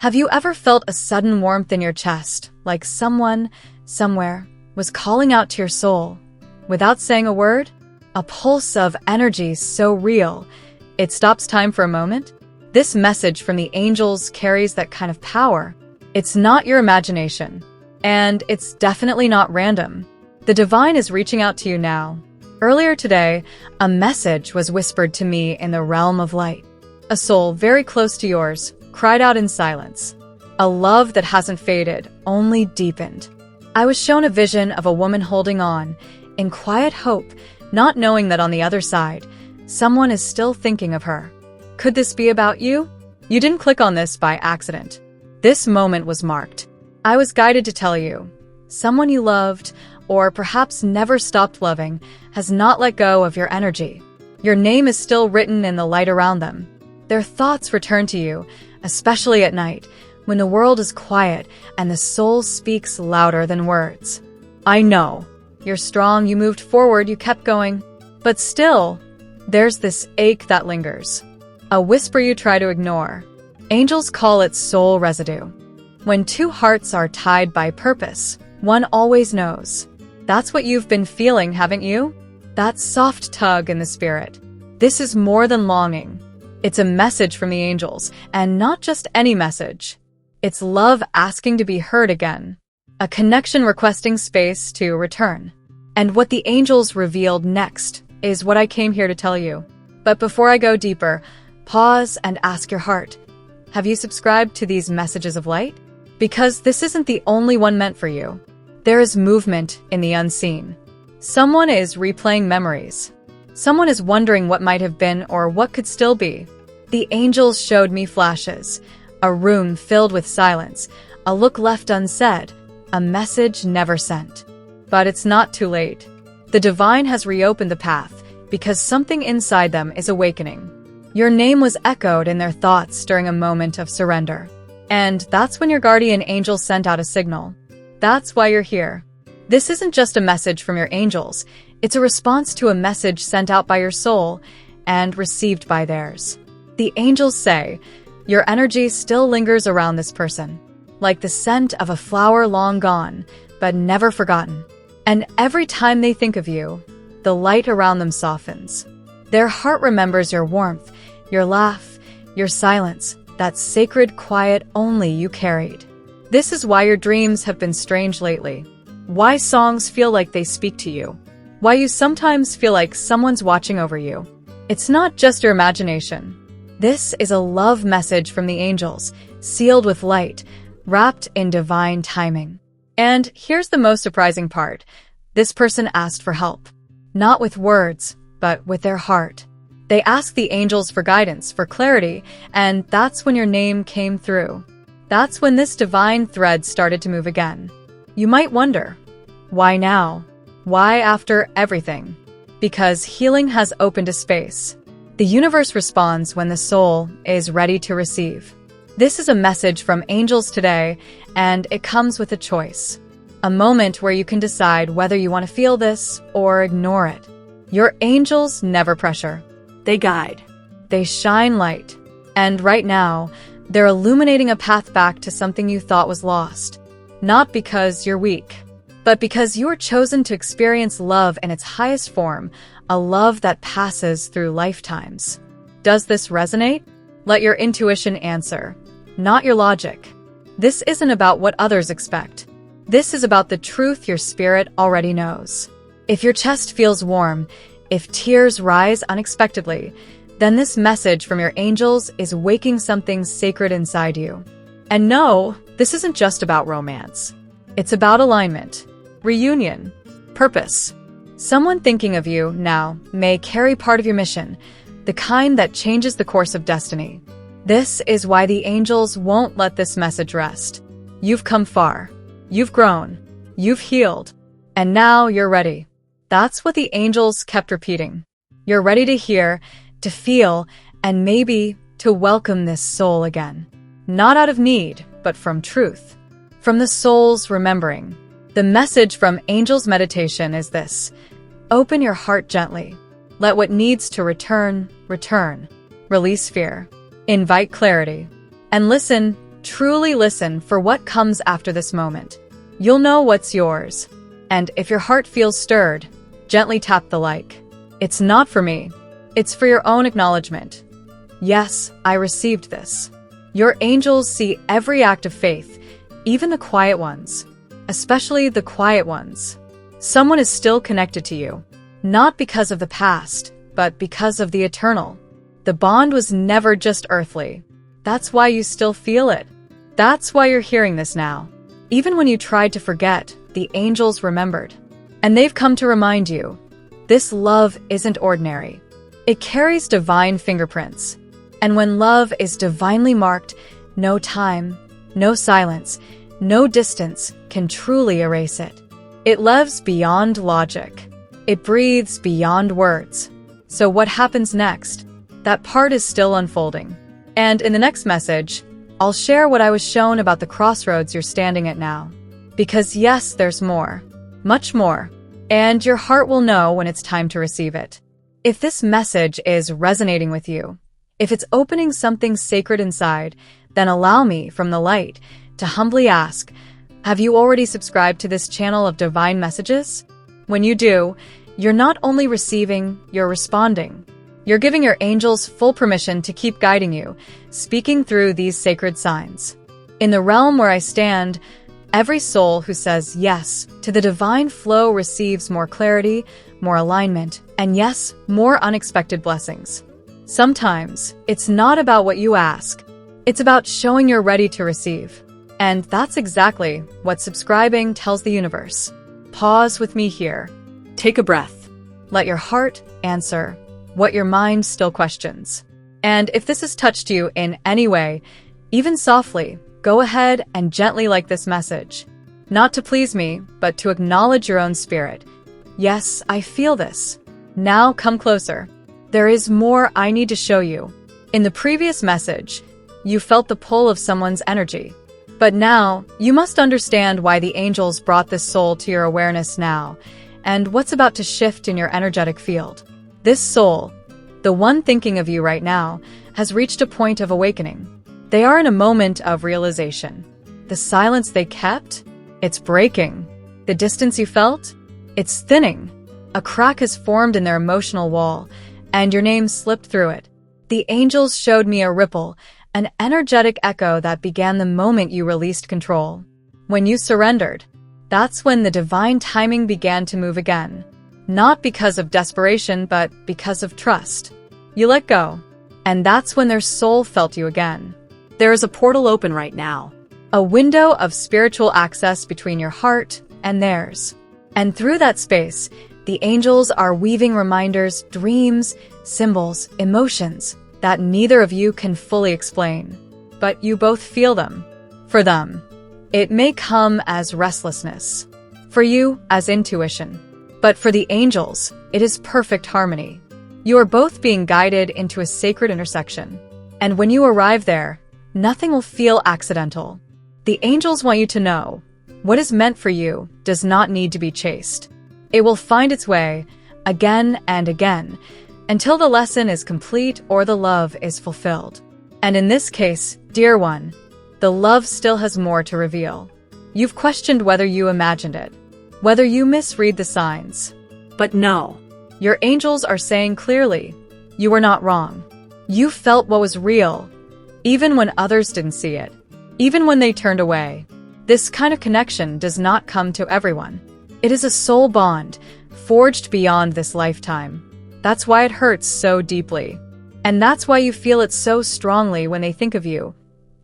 Have you ever felt a sudden warmth in your chest, like someone, somewhere, was calling out to your soul? Without saying a word? A pulse of energy so real, it stops time for a moment? This message from the angels carries that kind of power. It's not your imagination, and it's definitely not random. The divine is reaching out to you now. Earlier today, a message was whispered to me in the realm of light. A soul very close to yours cried out in silence. A love that hasn't faded, only deepened. I was shown a vision of a woman holding on, in quiet hope, not knowing that on the other side, someone is still thinking of her. Could this be about you? You didn't click on this by accident. This moment was marked. I was guided to tell you, someone you loved, or perhaps never stopped loving, has not let go of your energy. Your name is still written in the light around them. Their thoughts return to you, especially at night, when the world is quiet and the soul speaks louder than words. I know. You're strong, you moved forward, you kept going. But still, there's this ache that lingers. A whisper you try to ignore. Angels call it soul residue. When two hearts are tied by purpose, one always knows. That's what you've been feeling, haven't you? That soft tug in the spirit. This is more than longing. It's a message from the angels, and not just any message. It's love asking to be heard again. A connection requesting space to return. And what the angels revealed next is what I came here to tell you. But before I go deeper, pause and ask your heart. Have you subscribed to these messages of light? Because this isn't the only one meant for you. There is movement in the unseen. Someone is replaying memories. Someone is wondering what might have been or what could still be. The angels showed me flashes, a room filled with silence, a look left unsaid, a message never sent. But it's not too late. The divine has reopened the path because something inside them is awakening. Your name was echoed in their thoughts during a moment of surrender. And that's when your guardian angel sent out a signal. That's why you're here. This isn't just a message from your angels. It's a response to a message sent out by your soul and received by theirs. The angels say, your energy still lingers around this person, like the scent of a flower long gone, but never forgotten. And every time they think of you, the light around them softens. Their heart remembers your warmth, your laugh, your silence, that sacred quiet only you carried. This is why your dreams have been strange lately. Why songs feel like they speak to you. Why you sometimes feel like someone's watching over you. It's not just your imagination. This is a love message from the angels, sealed with light, wrapped in divine timing. And here's the most surprising part. This person asked for help. Not with words, but with their heart. They asked the angels for guidance, for clarity, and that's when your name came through. That's when this divine thread started to move again. You might wonder, why now? Why after everything? Because healing has opened a space. The universe responds when the soul is ready to receive. This is a message from angels today, and it comes with a choice. A moment where you can decide whether you want to feel this or ignore it. Your angels never pressure. They guide. They shine light. And right now, they're illuminating a path back to something you thought was lost. Not because you're weak, but because you were chosen to experience love in its highest form, a love that passes through lifetimes. Does this resonate? Let your intuition answer, not your logic. This isn't about what others expect. This is about the truth your spirit already knows. If your chest feels warm, if tears rise unexpectedly, then this message from your angels is waking something sacred inside you. And no, this isn't just about romance. It's about alignment, reunion, purpose. Someone thinking of you now may carry part of your mission, the kind that changes the course of destiny. This is why the angels won't let this message rest. You've come far. You've grown. You've healed. And now you're ready. That's what the angels kept repeating. You're ready to hear, to feel, and maybe to welcome this soul again. Not out of need, but from truth. From the soul's remembering. The message from Angels Meditation is this. Open your heart gently. Let what needs to return, return. Release fear. Invite clarity. And listen, Truly listen for what comes after this moment. You'll know what's yours. And if your heart feels stirred, gently tap the like. It's not for me. It's for your own acknowledgement. Yes, I received this. Your angels see every act of faith, even the quiet ones. Especially the quiet ones. Someone is still connected to you. Not because of the past, but because of the eternal. The bond was never just earthly. That's why you still feel it. That's why you're hearing this now. Even when you tried to forget, the angels remembered. And they've come to remind you, this love isn't ordinary. It carries divine fingerprints. And when love is divinely marked, no time, no silence, no distance can truly erase it. It lives beyond logic. It breathes beyond words. So what happens next? That part is still unfolding. And in the next message, I'll share what I was shown about the crossroads you're standing at now. Because yes, there's more. Much more. And your heart will know when it's time to receive it. If this message is resonating with you, if it's opening something sacred inside, then allow me, from the light, to humbly ask, have you already subscribed to this channel of divine messages? When you do, you're not only receiving, you're responding. You're giving your angels full permission to keep guiding you, speaking through these sacred signs. In the realm where I stand, every soul who says yes to the divine flow receives more clarity, more alignment, and yes, more unexpected blessings. Sometimes, it's not about what you ask. It's about showing you're ready to receive. And that's exactly what subscribing tells the universe. Pause with me here. Take a breath. Let your heart answer what your mind still questions. And if this has touched you in any way, even softly, go ahead and gently like this message. Not to please me, but to acknowledge your own spirit. Yes, I feel this. Now come closer. There is more I need to show you. In the previous message, you felt the pull of someone's energy. But now, you must understand why the angels brought this soul to your awareness now, and what's about to shift in your energetic field. This soul, the one thinking of you right now, has reached a point of awakening. They are in a moment of realization. The silence they kept, it's breaking. The distance you felt, it's thinning. A crack has formed in their emotional wall, and your name slipped through it. The angels showed me a ripple, an energetic echo that began the moment you released control. When you surrendered, that's when the divine timing began to move again. Not because of desperation, but because of trust. You let go, and that's when their soul felt you again. There is a portal open right now. A window of spiritual access between your heart and theirs. And through that space, the angels are weaving reminders, dreams, symbols, emotions that neither of you can fully explain. But you both feel them. For them, it may come as restlessness. For you, as intuition. But for the angels, it is perfect harmony. You are both being guided into a sacred intersection. And when you arrive there, nothing will feel accidental. The angels want you to know, what is meant for you does not need to be chased. It will find its way, again and again, until the lesson is complete or the love is fulfilled. And in this case, dear one, the love still has more to reveal. You've questioned whether you imagined it, whether you misread the signs. But no, your angels are saying clearly, you were not wrong. You felt what was real, even when others didn't see it, even when they turned away. This kind of connection does not come to everyone. It is a soul bond, forged beyond this lifetime. That's why it hurts so deeply. And that's why you feel it so strongly when they think of you,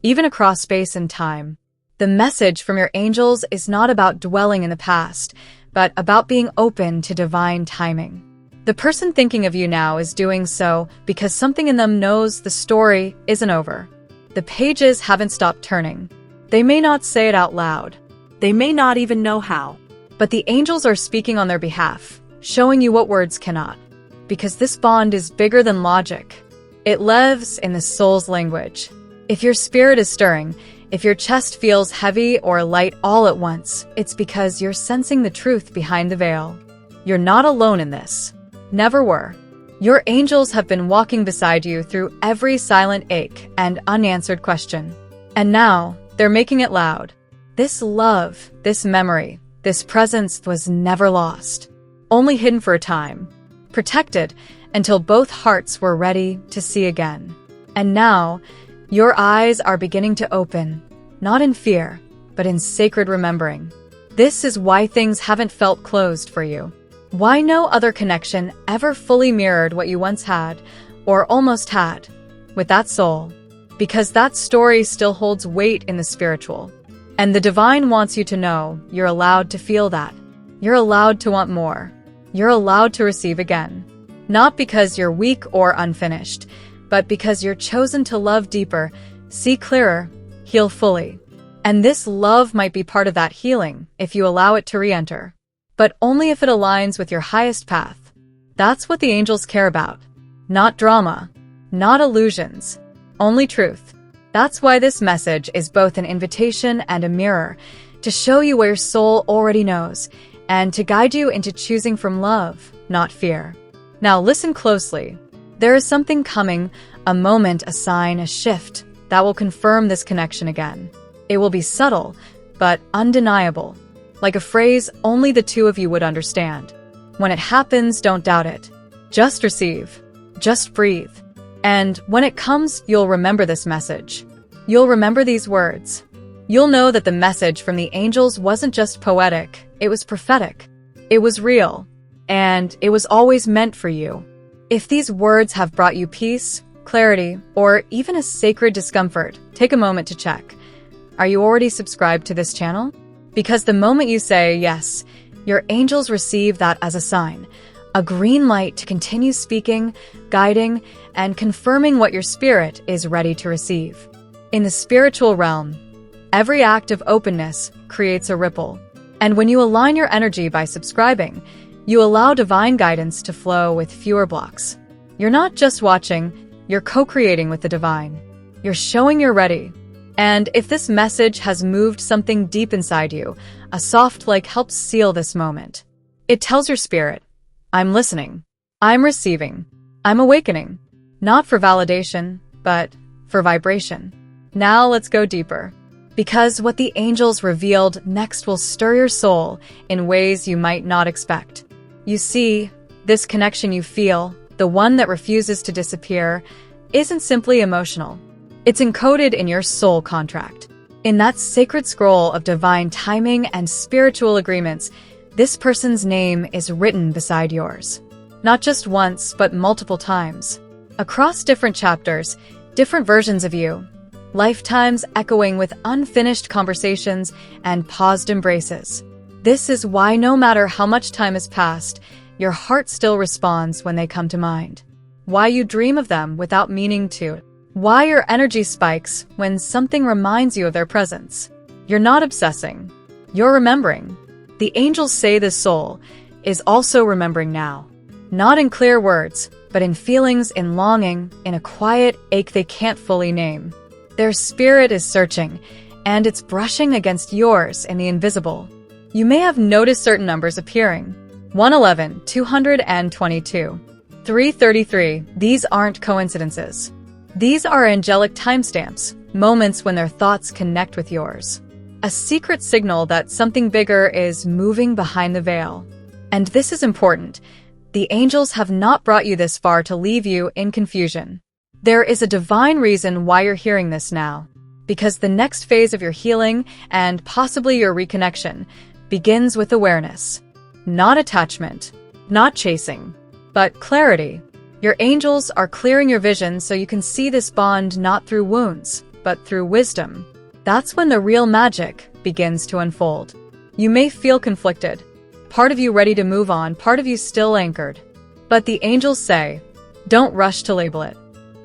even across space and time. The message from your angels is not about dwelling in the past, but about being open to divine timing. The person thinking of you now is doing so because something in them knows the story isn't over. The pages haven't stopped turning. They may not say it out loud. They may not even know how. But the angels are speaking on their behalf, showing you what words cannot. Because this bond is bigger than logic. It lives in the soul's language. If your spirit is stirring, if your chest feels heavy or light all at once, it's because you're sensing the truth behind the veil. You're not alone in this. Never were. Your angels have been walking beside you through every silent ache and unanswered question. And now, they're making it loud. This love, this memory, this presence was never lost. Only hidden for a time. Protected until both hearts were ready to see again. And now, your eyes are beginning to open, not in fear, but in sacred remembering. This is why things haven't felt closed for you. Why no other connection ever fully mirrored what you once had, or almost had, with that soul. Because that story still holds weight in the spiritual. And the divine wants you to know you're allowed to feel that. You're allowed to want more. You're allowed to receive again. Not because you're weak or unfinished, but because you're chosen to love deeper, see clearer, heal fully. And this love might be part of that healing if you allow it to re-enter. But only if it aligns with your highest path. That's what the angels care about. Not drama. Not illusions. Only truth. That's why this message is both an invitation and a mirror, to show you where your soul already knows, and to guide you into choosing from love, not fear. Now listen closely. There is something coming, a moment, a sign, a shift, that will confirm this connection again. It will be subtle, but undeniable. Like a phrase only the two of you would understand. When it happens, don't doubt it. Just receive. Just breathe. And when it comes, you'll remember this message. You'll remember these words. You'll know that the message from the angels wasn't just poetic, it was prophetic. It was real. And it was always meant for you. If these words have brought you peace, clarity, or even a sacred discomfort, take a moment to check. Are you already subscribed to this channel? Because the moment you say yes, your angels receive that as a sign, a green light to continue speaking, guiding, and confirming what your spirit is ready to receive. In the spiritual realm, every act of openness creates a ripple. And when you align your energy by subscribing, you allow divine guidance to flow with fewer blocks. You're not just watching, you're co-creating with the divine. You're showing you're ready. And if this message has moved something deep inside you, a soft like helps seal this moment. It tells your spirit, I'm listening. I'm receiving. I'm awakening. Not for validation, but for vibration. Now let's go deeper. Because what the angels revealed next will stir your soul in ways you might not expect. You see, this connection you feel, the one that refuses to disappear, isn't simply emotional. It's encoded in your soul contract. In that sacred scroll of divine timing and spiritual agreements, this person's name is written beside yours. Not just once, but multiple times. Across different chapters, different versions of you. Lifetimes echoing with unfinished conversations and paused embraces. This is why no matter how much time has passed, your heart still responds when they come to mind. Why you dream of them without meaning to. Why your energy spikes when something reminds you of their presence. You're not obsessing. You're remembering. The angels say this soul is also remembering now. Not in clear words, but in feelings, in longing, in a quiet ache they can't fully name. Their spirit is searching, and it's brushing against yours in the invisible. You may have noticed certain numbers appearing. 111, 222, 333. These aren't coincidences. These are angelic timestamps, moments when their thoughts connect with yours. A secret signal that something bigger is moving behind the veil. And this is important. The angels have not brought you this far to leave you in confusion. There is a divine reason why you're hearing this now. Because the next phase of your healing, and possibly your reconnection, begins with awareness. Not attachment, not chasing, but clarity. Your angels are clearing your vision so you can see this bond not through wounds, but through wisdom. That's when the real magic begins to unfold. You may feel conflicted. Part of you ready to move on, part of you still anchored. But the angels say, don't rush to label it.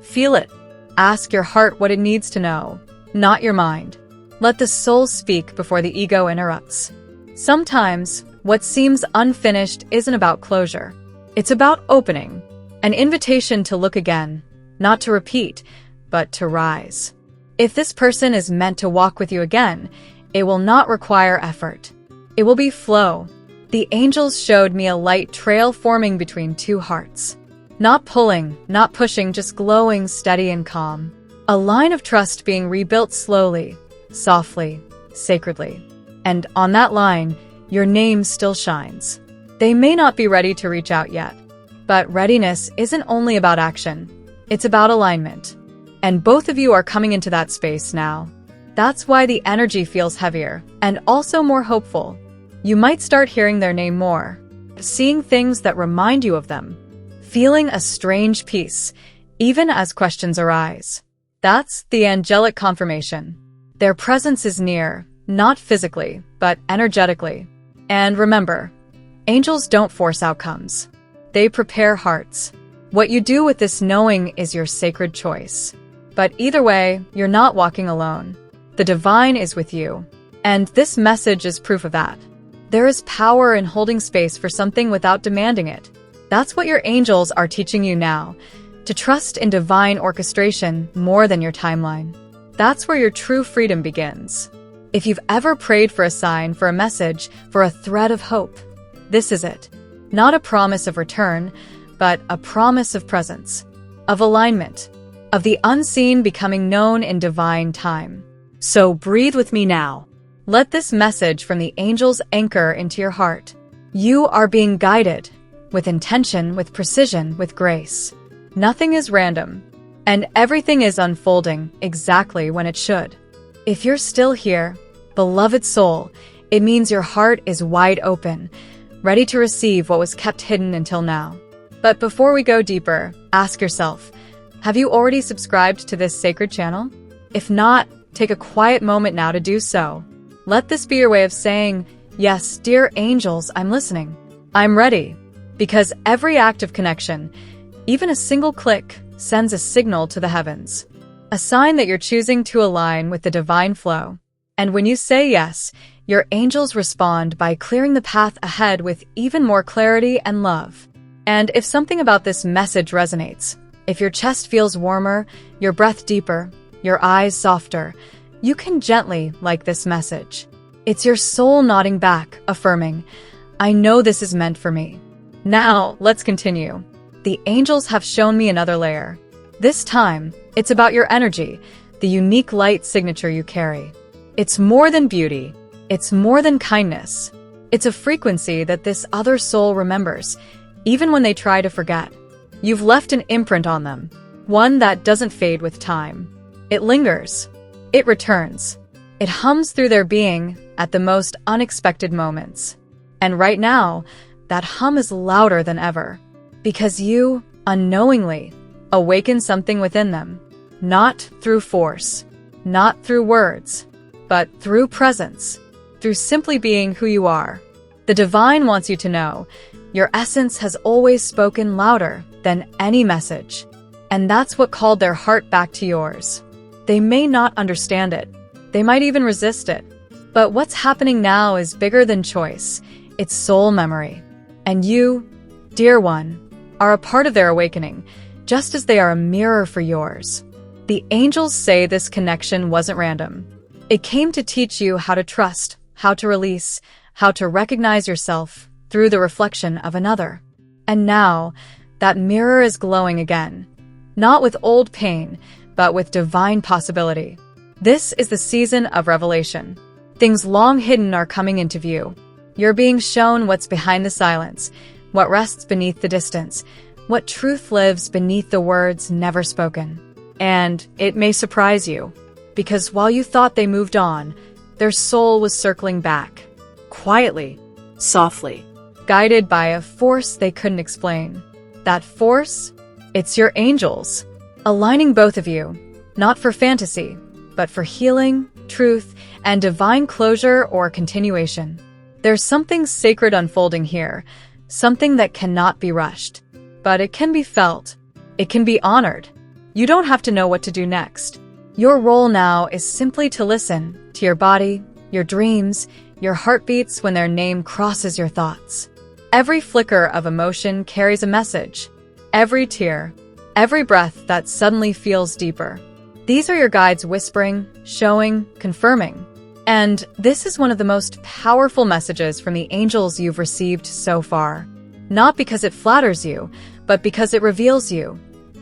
Feel it. Ask your heart what it needs to know, not your mind. Let the soul speak before the ego interrupts. Sometimes, what seems unfinished isn't about closure. It's about opening. An invitation to look again, not to repeat, but to rise. If this person is meant to walk with you again, it will not require effort. It will be flow. The angels showed me a light trail forming between two hearts. Not pulling, not pushing, just glowing, steady and calm. A line of trust being rebuilt slowly, softly, sacredly. And on that line, your name still shines. They may not be ready to reach out yet, but readiness isn't only about action. It's about alignment. And both of you are coming into that space now. That's why the energy feels heavier and also more hopeful. You might start hearing their name more, seeing things that remind you of them, feeling a strange peace, even as questions arise. That's the angelic confirmation. Their presence is near, not physically, but energetically. And remember, angels don't force outcomes. They prepare hearts. What you do with this knowing is your sacred choice. But either way, you're not walking alone. The divine is with you. And this message is proof of that. There is power in holding space for something without demanding it. That's what your angels are teaching you now, to trust in divine orchestration more than your timeline. That's where your true freedom begins. If you've ever prayed for a sign, for a message, for a thread of hope, this is it. Not a promise of return, but a promise of presence, of alignment, of the unseen becoming known in divine time. So breathe with me now. Let this message from the angels anchor into your heart. You are being guided, with intention, with precision, with grace. Nothing is random, and everything is unfolding exactly when it should. If you're still here, beloved soul, it means your heart is wide open, ready to receive what was kept hidden until now. But before we go deeper, ask yourself, have you already subscribed to this sacred channel? If not, take a quiet moment now to do so. Let this be your way of saying, yes, dear angels, I'm listening. I'm ready. Because every act of connection, even a single click, sends a signal to the heavens. A sign that you're choosing to align with the divine flow. And when you say yes, your angels respond by clearing the path ahead with even more clarity and love. And if something about this message resonates, if your chest feels warmer, your breath deeper, your eyes softer, you can gently like this message. It's your soul nodding back, affirming, I know this is meant for me. Now, let's continue. The angels have shown me another layer. This time, it's about your energy, the unique light signature you carry. It's more than beauty. It's more than kindness. It's a frequency that this other soul remembers, even when they try to forget. You've left an imprint on them, one that doesn't fade with time. It lingers. It returns. It hums through their being at the most unexpected moments. And right now, that hum is louder than ever. Because you, unknowingly, awaken something within them. Not through force, not through words, but through presence, through simply being who you are. The divine wants you to know, your essence has always spoken louder than any message. And that's what called their heart back to yours. They may not understand it. They might even resist it. But what's happening now is bigger than choice. It's soul memory. And you, dear one, are a part of their awakening, just as they are a mirror for yours. The angels say this connection wasn't random. It came to teach you how to trust, how to release, how to recognize yourself through the reflection of another. And now, that mirror is glowing again, not with old pain, but with divine possibility. This is the season of revelation. Things long hidden are coming into view. You're being shown what's behind the silence, what rests beneath the distance, what truth lives beneath the words never spoken. And it may surprise you, because while you thought they moved on, their soul was circling back, quietly, softly, guided by a force they couldn't explain. That force? It's your angels, aligning both of you, not for fantasy, but for healing, truth, and divine closure or continuation. There's something sacred unfolding here, something that cannot be rushed. But it can be felt. It can be honored. You don't have to know what to do next. Your role now is simply to listen to your body, your dreams, your heartbeats when their name crosses your thoughts. Every flicker of emotion carries a message. Every tear, every breath that suddenly feels deeper. These are your guides whispering, showing, confirming. And this is one of the most powerful messages from the angels you've received so far. Not because it flatters you, but because it reveals you.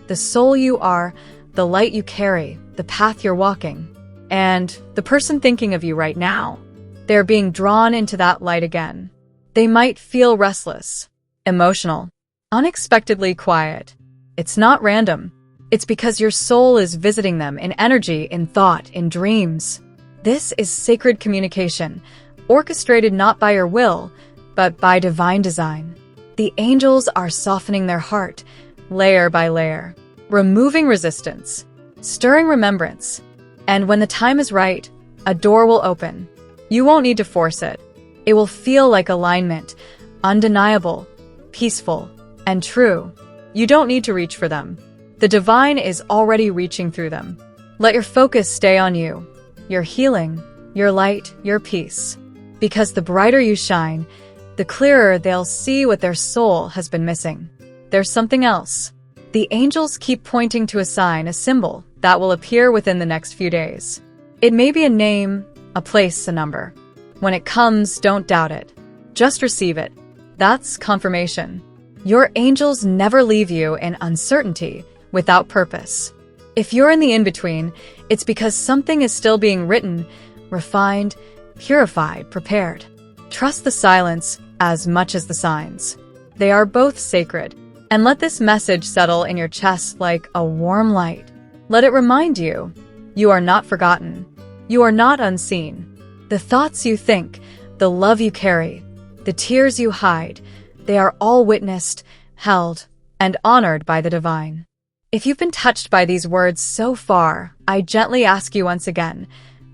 The soul you are, the light you carry, the path you're walking, and the person thinking of you right now. They're being drawn into that light again. They might feel restless, emotional, unexpectedly quiet. It's not random. It's because your soul is visiting them in energy, in thought, in dreams. This is sacred communication, orchestrated not by your will, but by divine design. The angels are softening their heart, layer by layer, removing resistance, stirring remembrance. And when the time is right, a door will open. You won't need to force it. It will feel like alignment, undeniable, peaceful, and true. You don't need to reach for them. The divine is already reaching through them. Let your focus stay on you, your healing, your light, your peace. Because the brighter you shine, the clearer they'll see what their soul has been missing. There's something else. The angels keep pointing to a sign, a symbol, that will appear within the next few days. It may be a name, a place, a number. When it comes, don't doubt it. Just receive it. That's confirmation. Your angels never leave you in uncertainty, without purpose. If you're in the in-between, it's because something is still being written, refined, purified, prepared. Trust the silence as much as the signs. They are both sacred. And let this message settle in your chest like a warm light. Let it remind you, you are not forgotten. You are not unseen. The thoughts you think, the love you carry, the tears you hide, they are all witnessed, held, and honored by the divine. If you've been touched by these words so far, I gently ask you once again,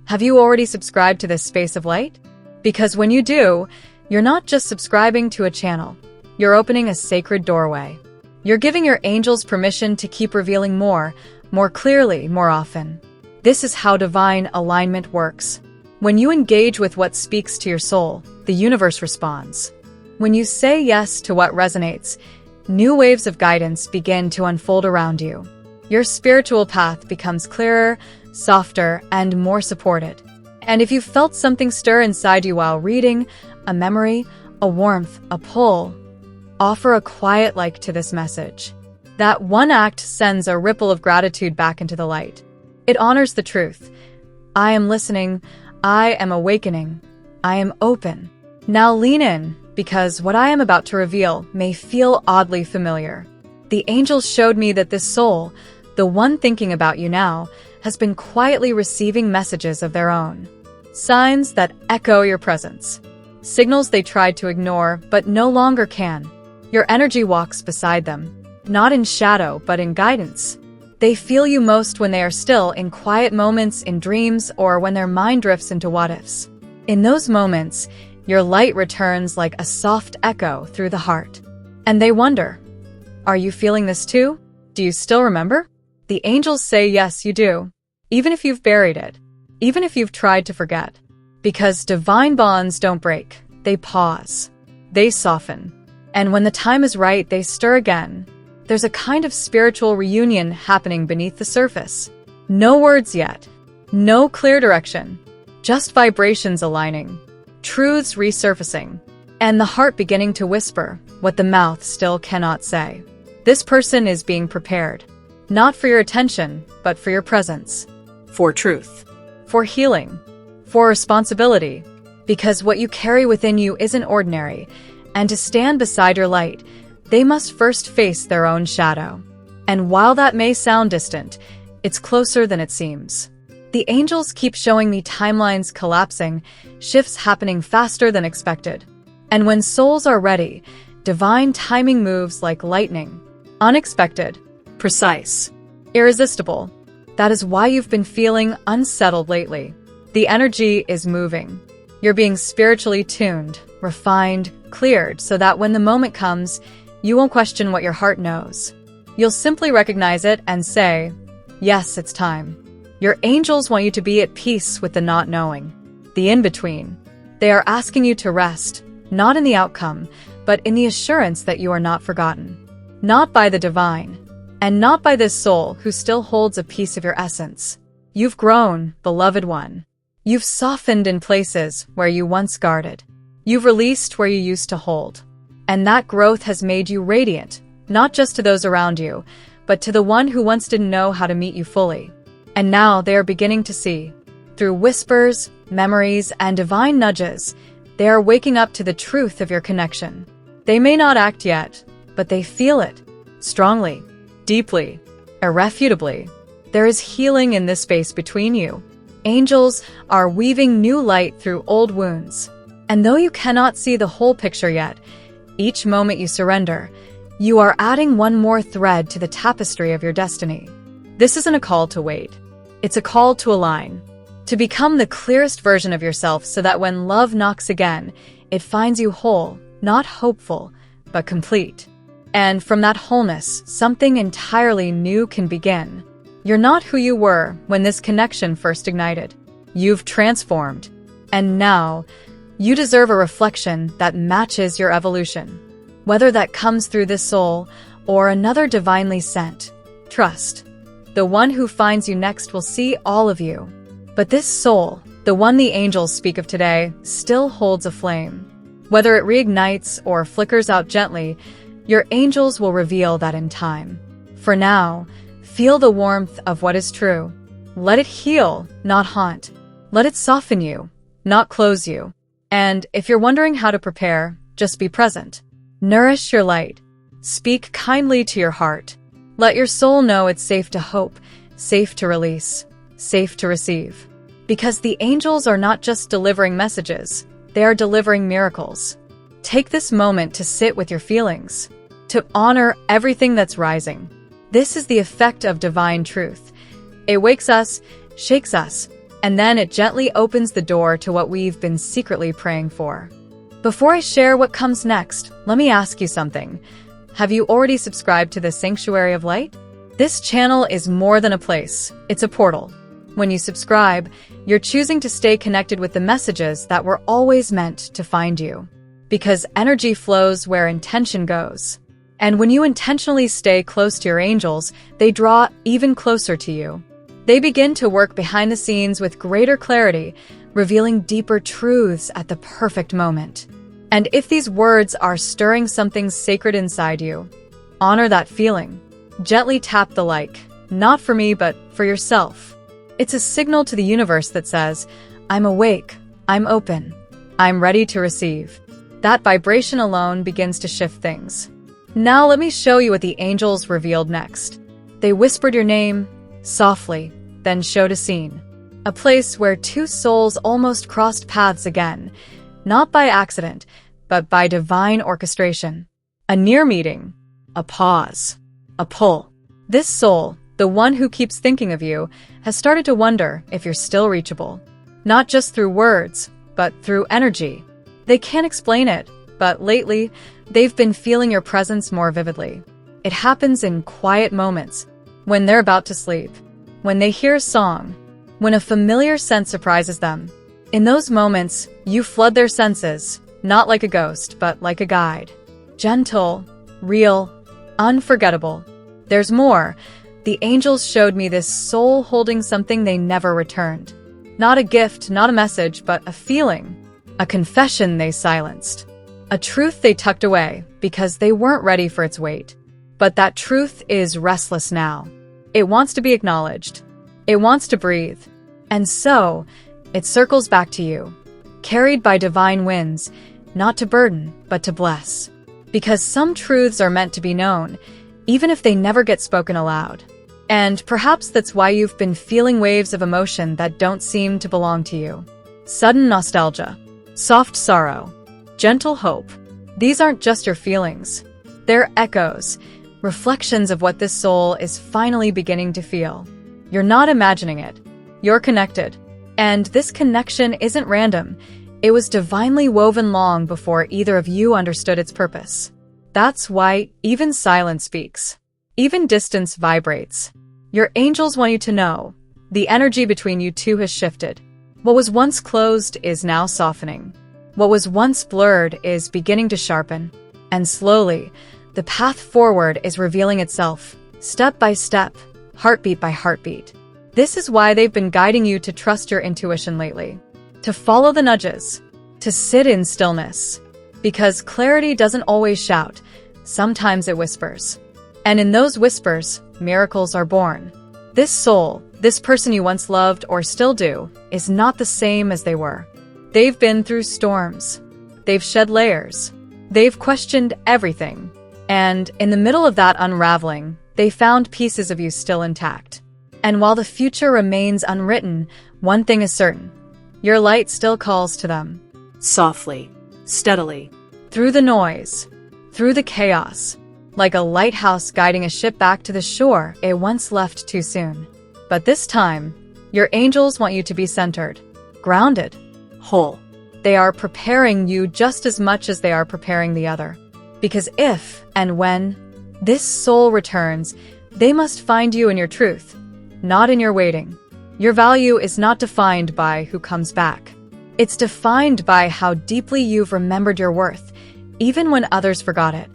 have you already subscribed to this space of light? Because when you do, you're not just subscribing to a channel, you're opening a sacred doorway. You're giving your angels permission to keep revealing more clearly, more often. This is how divine alignment works. When you engage with what speaks to your soul, the universe responds. When you say yes to what resonates, new waves of guidance begin to unfold around you. Your spiritual path becomes clearer, softer, and more supported. And if you felt something stir inside you while reading, a memory, a warmth, a pull, offer a quiet like to this message. That one act sends a ripple of gratitude back into the light. It honors the truth. I am listening. I am awakening. I am open. Now lean in, because what I am about to reveal may feel oddly familiar. The angels showed me that this soul, the one thinking about you now, has been quietly receiving messages of their own. Signs that echo your presence. Signals they tried to ignore, but no longer can. Your energy walks beside them, not in shadow, but in guidance. They feel you most when they are still, in quiet moments, in dreams, or when their mind drifts into what-ifs. In those moments, your light returns like a soft echo through the heart. And they wonder, are you feeling this too? Do you still remember? The angels say yes, you do. Even if you've buried it. Even if you've tried to forget. Because divine bonds don't break. They pause. They soften. And when the time is right, they stir again. There's a kind of spiritual reunion happening beneath the surface. No words yet. No clear direction. Just vibrations aligning. Truths resurfacing, and the heart beginning to whisper what the mouth still cannot say. This person is being prepared, not for your attention, but for your presence. For truth. For healing. For responsibility. Because what you carry within you isn't ordinary, and to stand beside your light, they must first face their own shadow. And while that may sound distant, it's closer than it seems. The angels keep showing me timelines collapsing, shifts happening faster than expected. And when souls are ready, divine timing moves like lightning. Unexpected, precise, irresistible. That is why you've been feeling unsettled lately. The energy is moving. You're being spiritually tuned, refined, cleared, so that when the moment comes, you won't question what your heart knows. You'll simply recognize it and say, yes, it's time. Your angels want you to be at peace with the not knowing, the in-between. They are asking you to rest, not in the outcome, but in the assurance that you are not forgotten. Not by the divine, and not by this soul who still holds a piece of your essence. You've grown, beloved one. You've softened in places where you once guarded. You've released where you used to hold. And that growth has made you radiant, not just to those around you, but to the one who once didn't know how to meet you fully. And now they are beginning to see. Through whispers, memories, and divine nudges, they are waking up to the truth of your connection. They may not act yet, but they feel it. Strongly, deeply, irrefutably. There is healing in this space between you. Angels are weaving new light through old wounds. And though you cannot see the whole picture yet, each moment you surrender, you are adding one more thread to the tapestry of your destiny. This isn't a call to wait. It's a call to align, to become the clearest version of yourself so that when love knocks again, it finds you whole, not hopeful, but complete. And from that wholeness, something entirely new can begin. You're not who you were when this connection first ignited. You've transformed. And now, you deserve a reflection that matches your evolution. Whether that comes through this soul or another divinely sent, trust. The one who finds you next will see all of you. But this soul, the one the angels speak of today, still holds a flame. Whether it reignites or flickers out gently, your angels will reveal that in time. For now, feel the warmth of what is true. Let it heal, not haunt. Let it soften you, not close you. And if you're wondering how to prepare, just be present. Nourish your light. Speak kindly to your heart. Let your soul know it's safe to hope, safe to release, safe to receive. Because the angels are not just delivering messages, they are delivering miracles. Take this moment to sit with your feelings, to honor everything that's rising. This is the effect of divine truth. It wakes us, shakes us, and then it gently opens the door to what we've been secretly praying for. Before I share what comes next, let me ask you something. Have you already subscribed to the Sanctuary of Light? This channel is more than a place, it's a portal. When you subscribe, you're choosing to stay connected with the messages that were always meant to find you. Because energy flows where intention goes. And when you intentionally stay close to your angels, they draw even closer to you. They begin to work behind the scenes with greater clarity, revealing deeper truths at the perfect moment. And if these words are stirring something sacred inside you, honor that feeling. Gently tap the like, not for me, but for yourself. It's a signal to the universe that says, I'm awake, I'm open, I'm ready to receive. That vibration alone begins to shift things. Now let me show you what the angels revealed next. They whispered your name, softly, then showed a scene. A place where two souls almost crossed paths again, not by accident, but by divine orchestration. A near meeting, a pause, a pull. This soul, the one who keeps thinking of you, has started to wonder if you're still reachable. Not just through words, but through energy. They can't explain it, but lately, they've been feeling your presence more vividly. It happens in quiet moments, when they're about to sleep, when they hear a song, when a familiar scent surprises them. In those moments, you flood their senses, not like a ghost, but like a guide. Gentle, real, unforgettable. There's more. The angels showed me this soul holding something they never returned. Not a gift, not a message, but a feeling. A confession they silenced. A truth they tucked away because they weren't ready for its weight. But that truth is restless now. It wants to be acknowledged. It wants to breathe. And so, it circles back to you, carried by divine winds, not to burden, but to bless. Because some truths are meant to be known, even if they never get spoken aloud. And perhaps that's why you've been feeling waves of emotion that don't seem to belong to you. Sudden nostalgia, soft sorrow, gentle hope. These aren't just your feelings. They're echoes, reflections of what this soul is finally beginning to feel. You're not imagining it. You're connected. And this connection isn't random. It was divinely woven long before either of you understood its purpose. That's why even silence speaks. Even distance vibrates. Your angels want you to know. The energy between you two has shifted. What was once closed is now softening. What was once blurred is beginning to sharpen. And slowly, the path forward is revealing itself, step by step, heartbeat by heartbeat. This is why they've been guiding you to trust your intuition lately, to follow the nudges, to sit in stillness. Because clarity doesn't always shout, sometimes it whispers. And in those whispers, miracles are born. This soul, this person you once loved or still do, is not the same as they were. They've been through storms. They've shed layers. They've questioned everything. And in the middle of that unraveling, they found pieces of you still intact. And while the future remains unwritten, one thing is certain. Your light still calls to them. Softly, steadily. Through the noise, through the chaos, like a lighthouse guiding a ship back to the shore it once left too soon. But this time, your angels want you to be centered, grounded, Whole. They are preparing you just as much as they are preparing the other. Because if and when this soul returns, they must find you in your truth, not in your waiting. Your value is not defined by who comes back. It's defined by how deeply you've remembered your worth, even when others forgot it.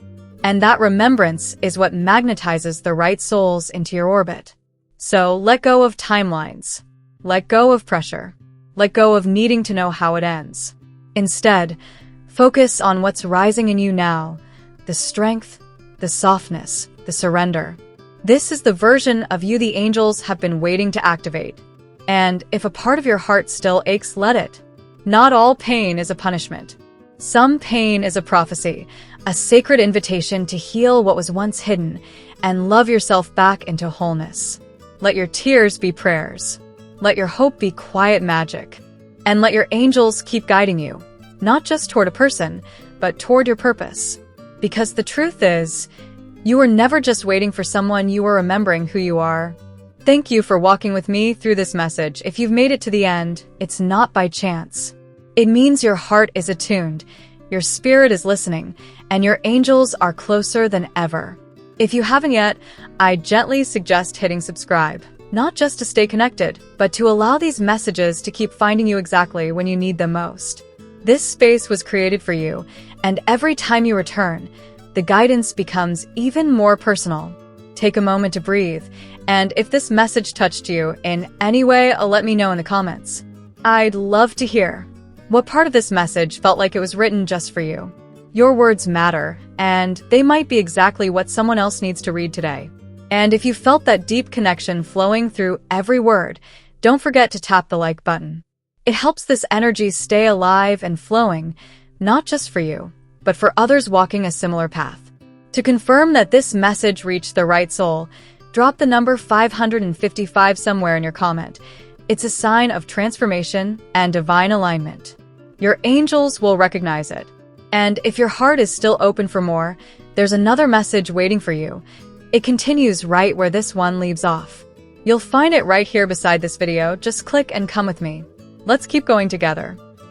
And that remembrance is what magnetizes the right souls into your orbit. So let go of timelines. Let go of pressure. Let go of needing to know how it ends. Instead, focus on what's rising in you now, the strength, the softness, the surrender. This is the version of you the angels have been waiting to activate. And if a part of your heart still aches, let it. Not all pain is a punishment. Some pain is a prophecy, a sacred invitation to heal what was once hidden and love yourself back into wholeness. Let your tears be prayers. Let your hope be quiet magic. And let your angels keep guiding you, not just toward a person, but toward your purpose. Because the truth is, you were never just waiting for someone, you were remembering who you are. Thank you for walking with me through this message. If you've made it to the end, it's not by chance. It means your heart is attuned, your spirit is listening, and your angels are closer than ever. If you haven't yet, I gently suggest hitting subscribe, not just to stay connected, but to allow these messages to keep finding you exactly when you need them most. This space was created for you, and every time you return, the guidance becomes even more personal. Take a moment to breathe, and if this message touched you in any way, let me know in the comments. I'd love to hear. What part of this message felt like it was written just for you? Your words matter, and they might be exactly what someone else needs to read today. And if you felt that deep connection flowing through every word, don't forget to tap the like button. It helps this energy stay alive and flowing, not just for you, but for others walking a similar path. To confirm that this message reached the right soul, drop the number 555 somewhere in your comment. It's a sign of transformation and divine alignment. Your angels will recognize it. And if your heart is still open for more, there's another message waiting for you. It continues right where this one leaves off. You'll find it right here beside this video. Just click and come with me. Let's keep going together.